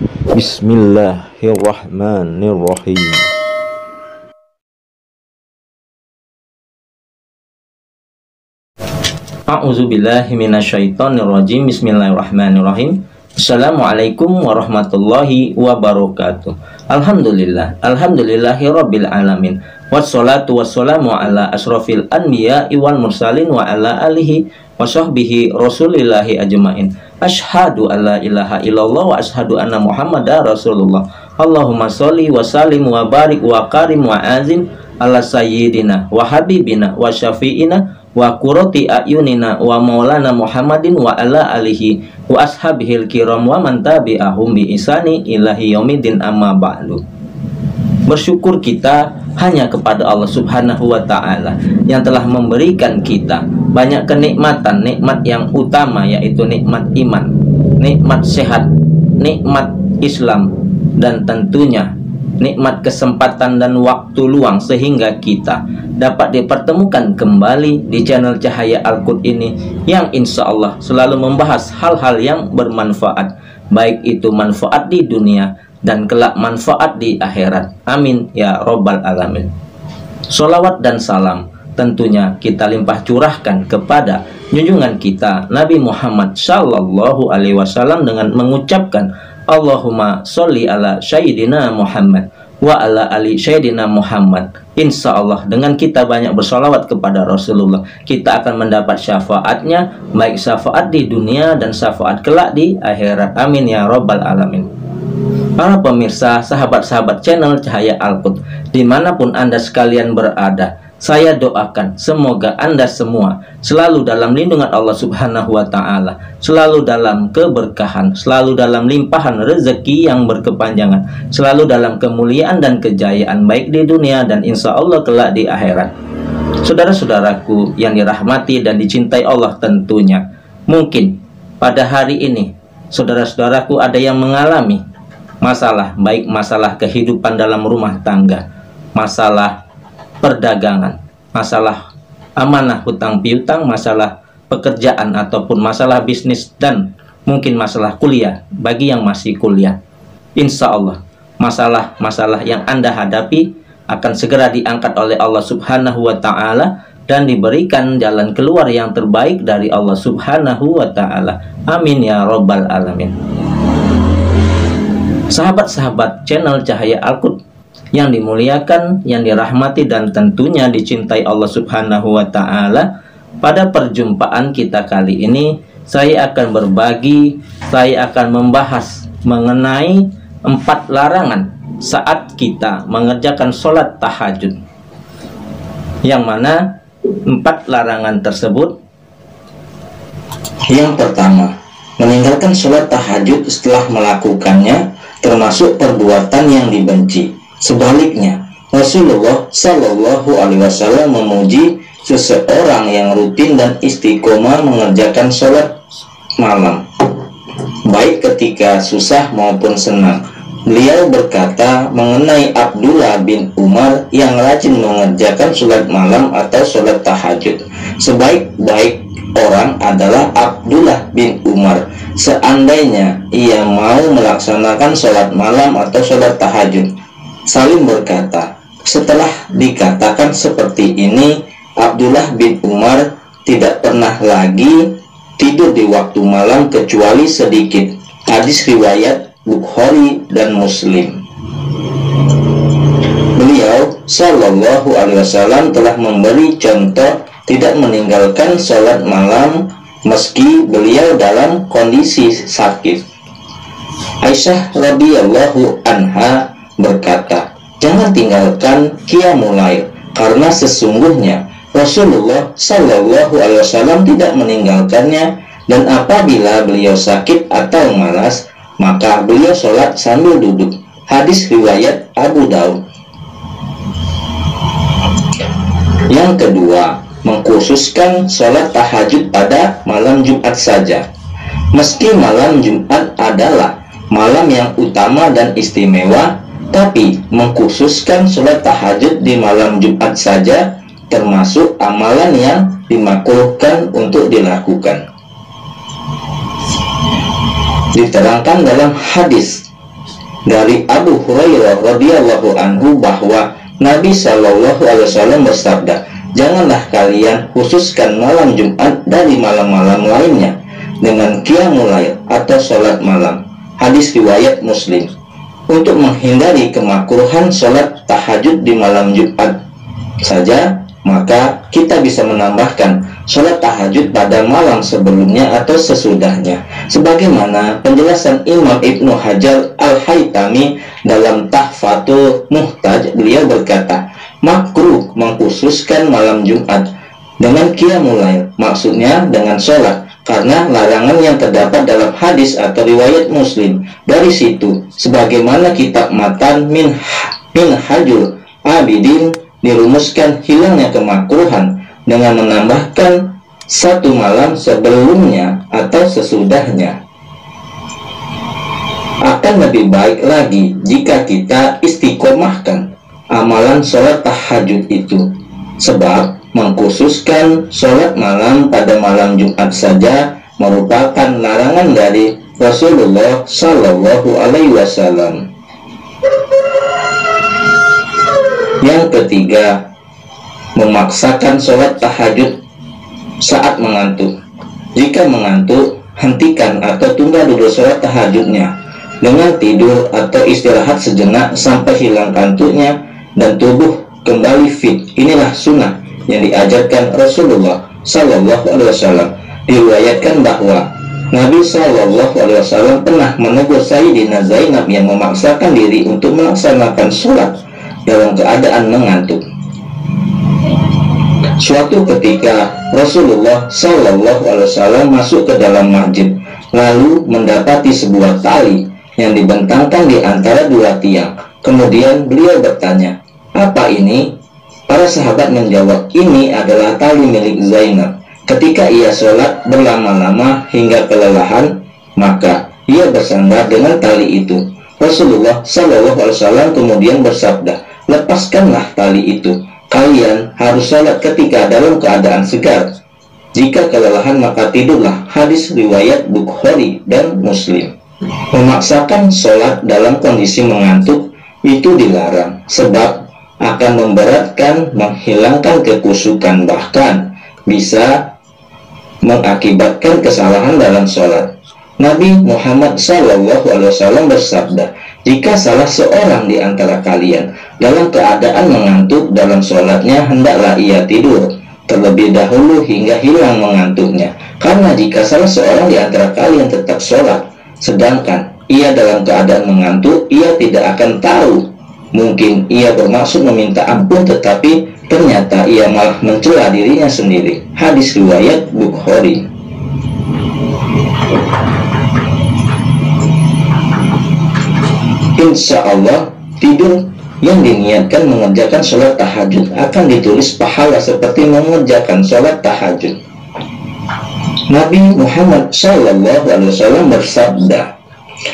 Bismillahirrahmanirrahim. A'udzubillahi minasyaitonirrajim. Bismillahirrahmanirrahim. Assalamualaikum warahmatullahi wabarakatuh. Alhamdulillahirabbil alamin. Wassalatu wassalamu ala asrofil anbiya'i wal mursalin wa ala alihi wa sahbihi rasulillahi ajmain. Ashhadu alla ilaha illallah wa ashhadu anna muhammadar rasulullah. Allahumma sholli wa sallim wa barik wa karim wa azim ala sayyidina wa habibina wa syafi'ina wa qurrati ayunina wa maulana Muhammadin wa ala alihi wa ashabihil kiram wa man tabi'ahum bi isani ilahi yaumiddin, amma ba'du. Bersyukur kita hanya kepada Allah Subhanahu wa ta'ala yang telah memberikan kita banyak kenikmatan, nikmat yang utama yaitu nikmat iman, nikmat sehat, nikmat Islam, dan tentunya nikmat kesempatan dan waktu luang sehingga kita dapat dipertemukan kembali di channel Cahaya Al-Qud ini yang insya Allah selalu membahas hal-hal yang bermanfaat, baik itu manfaat di dunia dan kelak manfaat di akhirat. Amin ya robbal alamin. Sholawat dan salam tentunya kita limpah curahkan kepada junjungan kita Nabi Muhammad Sallallahu Alaihi Wasallam dengan mengucapkan Allahumma sholli ala Sayyidina Muhammad wa ala ali Sayyidina Muhammad. Insya Allah dengan kita banyak bersolawat kepada Rasulullah, kita akan mendapat syafaatnya, baik syafaat di dunia dan syafaat kelak di akhirat. Amin ya robbal alamin. Para pemirsa, sahabat-sahabat channel Cahaya Al-Qud, dimanapun Anda sekalian berada, saya doakan semoga Anda semua selalu dalam lindungan Allah Subhanahu wa ta'ala, selalu dalam keberkahan, selalu dalam limpahan rezeki yang berkepanjangan, selalu dalam kemuliaan dan kejayaan baik di dunia dan insya Allah kelak di akhirat. Saudara-saudaraku yang dirahmati dan dicintai Allah, tentunya mungkin pada hari ini saudara-saudaraku ada yang mengalami masalah, baik masalah kehidupan dalam rumah tangga, masalah perdagangan, masalah amanah hutang piutang, masalah pekerjaan ataupun masalah bisnis, dan mungkin masalah kuliah bagi yang masih kuliah. Insya Allah masalah-masalah yang Anda hadapi akan segera diangkat oleh Allah Subhanahu wa ta'ala dan diberikan jalan keluar yang terbaik dari Allah Subhanahu wa ta'ala. Amin ya robbal alamin. Sahabat-sahabat channel Cahaya Al-Qud yang dimuliakan, yang dirahmati dan tentunya dicintai Allah Subhanahu wa ta'ala, pada perjumpaan kita kali ini saya akan berbagi, saya akan membahas mengenai 4 larangan saat kita mengerjakan sholat tahajud, yang mana 4 larangan tersebut. Yang pertama, meninggalkan sholat tahajud setelah melakukannya termasuk perbuatan yang dibenci. Sebaliknya, Rasulullah Shallallahu Alaihi Wasallam memuji seseorang yang rutin dan istiqomah mengerjakan sholat malam, baik ketika susah maupun senang. Beliau berkata mengenai Abdullah bin Umar yang rajin mengerjakan sholat malam atau sholat tahajud, sebaik-baik orang adalah Abdullah bin Umar. Seandainya ia mau melaksanakan sholat malam atau sholat tahajud. Salim berkata, setelah dikatakan seperti ini, Abdullah bin Umar tidak pernah lagi tidur di waktu malam kecuali sedikit. Hadis riwayat Bukhari dan Muslim. Beliau Shallallahu Alaihi Wasallam telah memberi contoh tidak meninggalkan sholat malam meski beliau dalam kondisi sakit. Aisyah radhiyallahu anha berkata, jangan tinggalkan qiyamul lail, karena sesungguhnya Rasulullah Shallallahu Alaihi Wasallam tidak meninggalkannya, dan apabila beliau sakit atau malas maka beliau sholat sambil duduk. Hadis riwayat Abu Daud. Yang kedua, mengkhususkan sholat tahajud pada malam Jumat saja. Meski malam Jumat adalah malam yang utama dan istimewa, tapi mengkhususkan sholat tahajud di malam Jumat saja termasuk amalan yang dimakruhkan untuk dilakukan. Diterangkan dalam hadis dari Abu Hurairah radhiyallahu anhu bahwa Nabi Shallallahu alaihi wasallam bersabda, janganlah kalian khususkan malam Jumat dari malam-malam lainnya dengan qiyamul lail atau sholat malam. Hadis riwayat Muslim. Untuk menghindari kemakruhan sholat tahajud di malam Jumat saja, maka kita bisa menambahkan sholat tahajud pada malam sebelumnya atau sesudahnya, sebagaimana penjelasan Imam Ibnu Hajar Al-Haytami dalam Tahfatul Muhtaj. Beliau berkata, makruh mengkhususkan malam Jumat dengan qiyamul lail, maksudnya dengan sholat, karena larangan yang terdapat dalam hadis atau riwayat Muslim. Dari situ, sebagaimana kitab Matan Minhajul Abidin dirumuskan hilangnya kemakruhan dengan menambahkan satu malam sebelumnya atau sesudahnya. Akan lebih baik lagi jika kita istiqomahkan amalan sholat tahajud itu, sebab mengkhususkan sholat malam pada malam Jumat saja merupakan larangan dari Rasulullah Shallallahu Alaihi Wasallam. Yang ketiga, memaksakan sholat tahajud saat mengantuk. Jika mengantuk, hentikan atau tunda dulu sholat tahajudnya dengan tidur atau istirahat sejenak sampai hilang kantuknya dan tubuh kembali fit. Inilah sunnah yang diajarkan Rasulullah Sallallahu Alaihi Wasallam. Diriwayatkan bahwa Nabi Sallallahu Alaihi Wasallam pernah menegur Sayyidina Zainab yang memaksakan diri untuk melaksanakan sholat dalam keadaan mengantuk. Suatu ketika Rasulullah Sallallahu Alaihi Wasallam masuk ke dalam masjid, lalu mendapati sebuah tali yang dibentangkan di antara dua tiang. Kemudian beliau bertanya, apa ini? Para sahabat menjawab, ini adalah tali milik Zainab. Ketika ia sholat berlama-lama hingga kelelahan, maka ia bersandar dengan tali itu. Rasulullah Sallallahu Alaihi Wasallam kemudian bersabda, lepaskanlah tali itu. Kalian harus sholat ketika dalam keadaan segar. Jika kelelahan maka tidurlah. Hadis riwayat Bukhari dan Muslim. Memaksakan sholat dalam kondisi mengantuk itu dilarang, sebab akan memberatkan, menghilangkan kekusukan, bahkan bisa mengakibatkan kesalahan dalam sholat. Nabi Muhammad SAW bersabda, jika salah seorang di antara kalian dalam keadaan mengantuk dalam sholatnya, hendaklah ia tidur terlebih dahulu hingga hilang mengantuknya. Karena jika salah seorang di antara kalian tetap sholat, sedangkan ia dalam keadaan mengantuk, ia tidak akan tahu. Mungkin ia bermaksud meminta ampun, tetapi ternyata ia malah mencela dirinya sendiri. Hadis riwayat Bukhari. Insya Allah, tidur yang diniatkan mengerjakan sholat tahajud akan ditulis pahala seperti mengerjakan sholat tahajud. Nabi Muhammad SAW bersabda,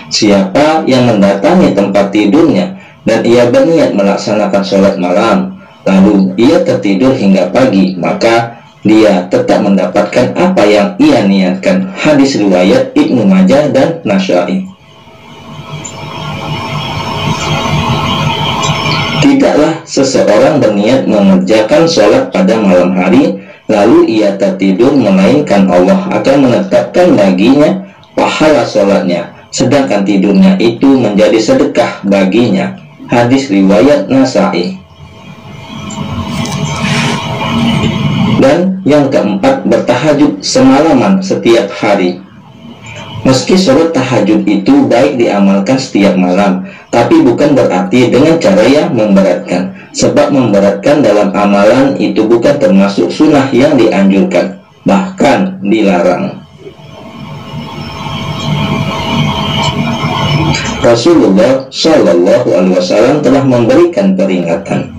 siapa yang mendatangi tempat tidurnya dan ia berniat melaksanakan sholat malam, lalu ia tertidur hingga pagi, maka dia tetap mendapatkan apa yang ia niatkan. Hadis riwayat Ibnu Majah dan Nasa'i. Tidaklah seseorang berniat mengerjakan sholat pada malam hari, lalu ia tertidur, melainkan Allah akan menetapkan baginya pahala sholatnya, sedangkan tidurnya itu menjadi sedekah baginya. Hadis riwayat Nasa'i. Dan yang keempat, bertahajud semalaman setiap hari. Meski sholat tahajud itu baik diamalkan setiap malam, tapi bukan berarti dengan cara yang memberatkan, sebab memberatkan dalam amalan itu bukan termasuk sunnah yang dianjurkan, bahkan dilarang. Rasulullah Shallallahu Alaihi Wasallam telah memberikan peringatan,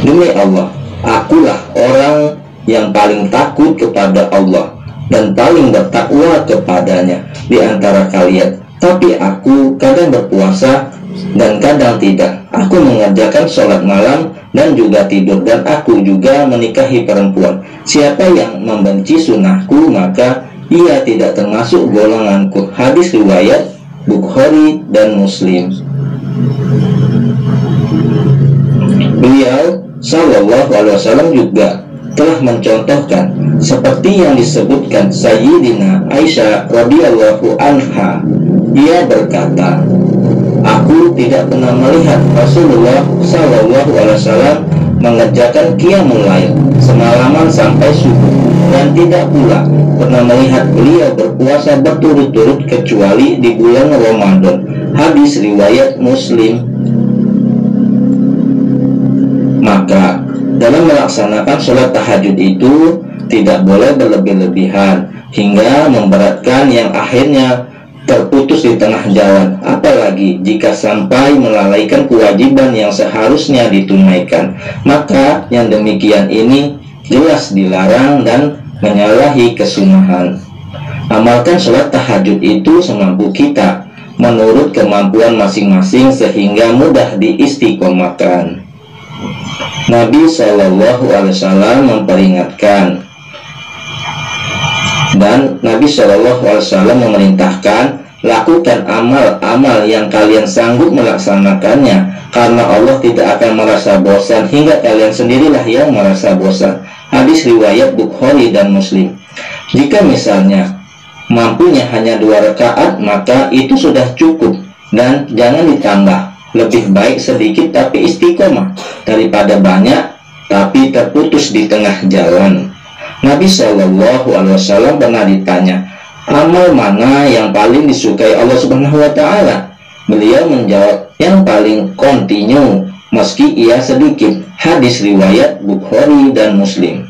demi Allah, akulah orang yang paling takut kepada Allah dan paling bertakwa kepadanya di antara kalian. Tapi aku kadang berpuasa dan kadang tidak. Aku mengerjakan sholat malam dan juga tidur, dan aku juga menikahi perempuan. Siapa yang membenci sunnahku, maka ia tidak termasuk golonganku. Hadis riwayat Bukhari dan Muslim. Beliau Shallallahu Alaihi Wasallam juga telah mencontohkan seperti yang disebutkan Sayyidina Aisyah radhiyallahu anha. Ia berkata, aku tidak pernah melihat Rasulullah Shallallahu Alaihi Wasallam mengerjakan qiyamul lail semalaman sampai subuh, dan tidak pula pernah melihat beliau berpuasa berturut-turut kecuali di bulan Ramadan. Hadis riwayat Muslim. Maka dalam melaksanakan sholat tahajud itu tidak boleh berlebih-lebihan hingga memberatkan yang akhirnya terputus di tengah jalan, apalagi jika sampai melalaikan kewajiban yang seharusnya ditunaikan. Maka yang demikian ini jelas dilarang dan menyalahi kesunahan. Amalkan sholat tahajud itu semampu kita menurut kemampuan masing-masing sehingga mudah diistiqomahkan. Nabi Shallallahu Alaihi Wasallam memperingatkan, dan Nabi Shallallahu Alaihi Wasallam memerintahkan, lakukan amal-amal yang kalian sanggup melaksanakannya, karena Allah tidak akan merasa bosan hingga kalian sendirilah yang merasa bosan. Hadis riwayat Bukhari dan Muslim. Jika misalnya mampunya hanya 2 rakaat, maka itu sudah cukup dan jangan ditambah. Lebih baik sedikit tapi istiqomah daripada banyak tapi terputus di tengah jalan. Nabi Shallallahu Alaihi Wasallam pernah ditanya, amal mana yang paling disukai Allah Subhanahu Wa Taala? Beliau menjawab, yang paling kontinu meski ia sedikit. Hadis riwayat Bukhari dan Muslim.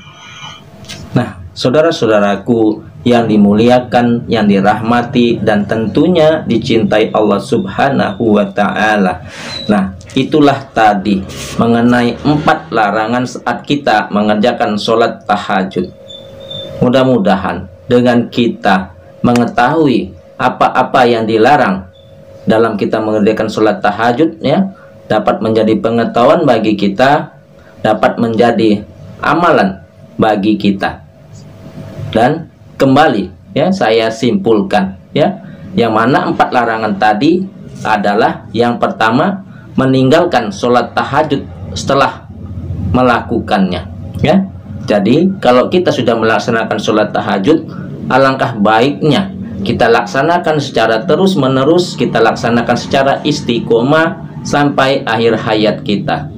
Nah, saudara-saudaraku yang dimuliakan, yang dirahmati, dan tentunya dicintai Allah Subhanahu wa Ta'ala. Nah, itulah tadi mengenai 4 larangan saat kita mengerjakan sholat tahajud. Mudah-mudahan dengan kita mengetahui apa-apa yang dilarang dalam kita mengerjakan sholat tahajud, ya, dapat menjadi pengetahuan bagi kita, dapat menjadi amalan bagi kita. Dan kembali, ya, saya simpulkan, ya, yang mana 4 larangan tadi adalah yang pertama, meninggalkan sholat tahajud setelah melakukannya, ya. Jadi kalau kita sudah melaksanakan sholat tahajud, alangkah baiknya kita laksanakan secara terus menerus, kita laksanakan secara istiqomah sampai akhir hayat kita,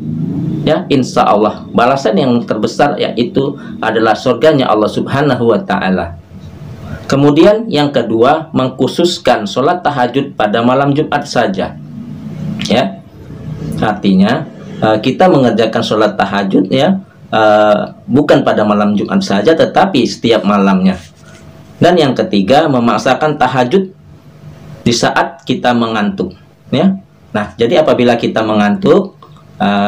ya. Insya Allah balasan yang terbesar yaitu adalah surganya Allah Subhanahu wa Ta'ala. Kemudian yang kedua, mengkhususkan sholat tahajud pada malam Jumat saja, ya. Artinya kita mengerjakan sholat tahajud, ya, bukan pada malam Jumat saja tetapi setiap malamnya. Dan yang ketiga, memaksakan tahajud di saat kita mengantuk, ya. Nah, jadi apabila kita mengantuk,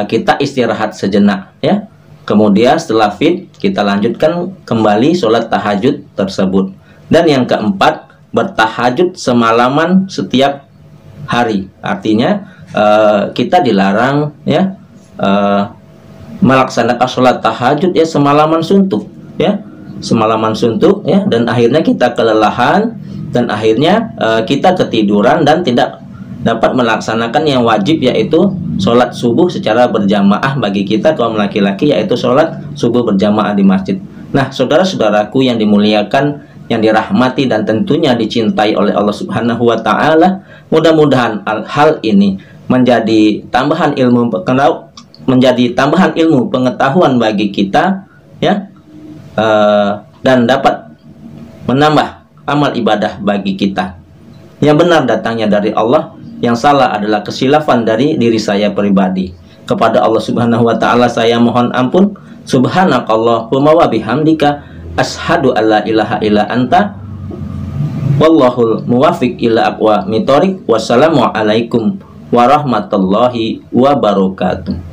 kita istirahat sejenak, ya. Kemudian setelah fit, kita lanjutkan kembali sholat tahajud tersebut. Dan yang keempat, bertahajud semalaman setiap hari. Artinya kita dilarang, ya, melaksanakan sholat tahajud, ya, semalaman suntuk, ya, semalaman suntuk, ya, dan akhirnya kita kelelahan dan akhirnya kita ketiduran dan tidak dapat melaksanakan yang wajib, yaitu sholat subuh secara berjamaah bagi kita kaum laki-laki, yaitu sholat subuh berjamaah di masjid. Nah, saudara-saudaraku yang dimuliakan, yang dirahmati dan tentunya dicintai oleh Allah Subhanahu wa Ta'ala, mudah-mudahan hal ini menjadi tambahan ilmu pengetahuan bagi kita, ya, dan dapat menambah amal ibadah bagi kita. Yang benar datangnya dari Allah, yang salah adalah kesilafan dari diri saya pribadi. Kepada Allah Subhanahu wa Ta'ala saya mohon ampun. Subhanakallahumma wa bihamdika ashadu alla ilaha illa anta wallahul muwafiq ila aqwamit thoriq. Wassalamualaikum warahmatullahi wabarakatuh.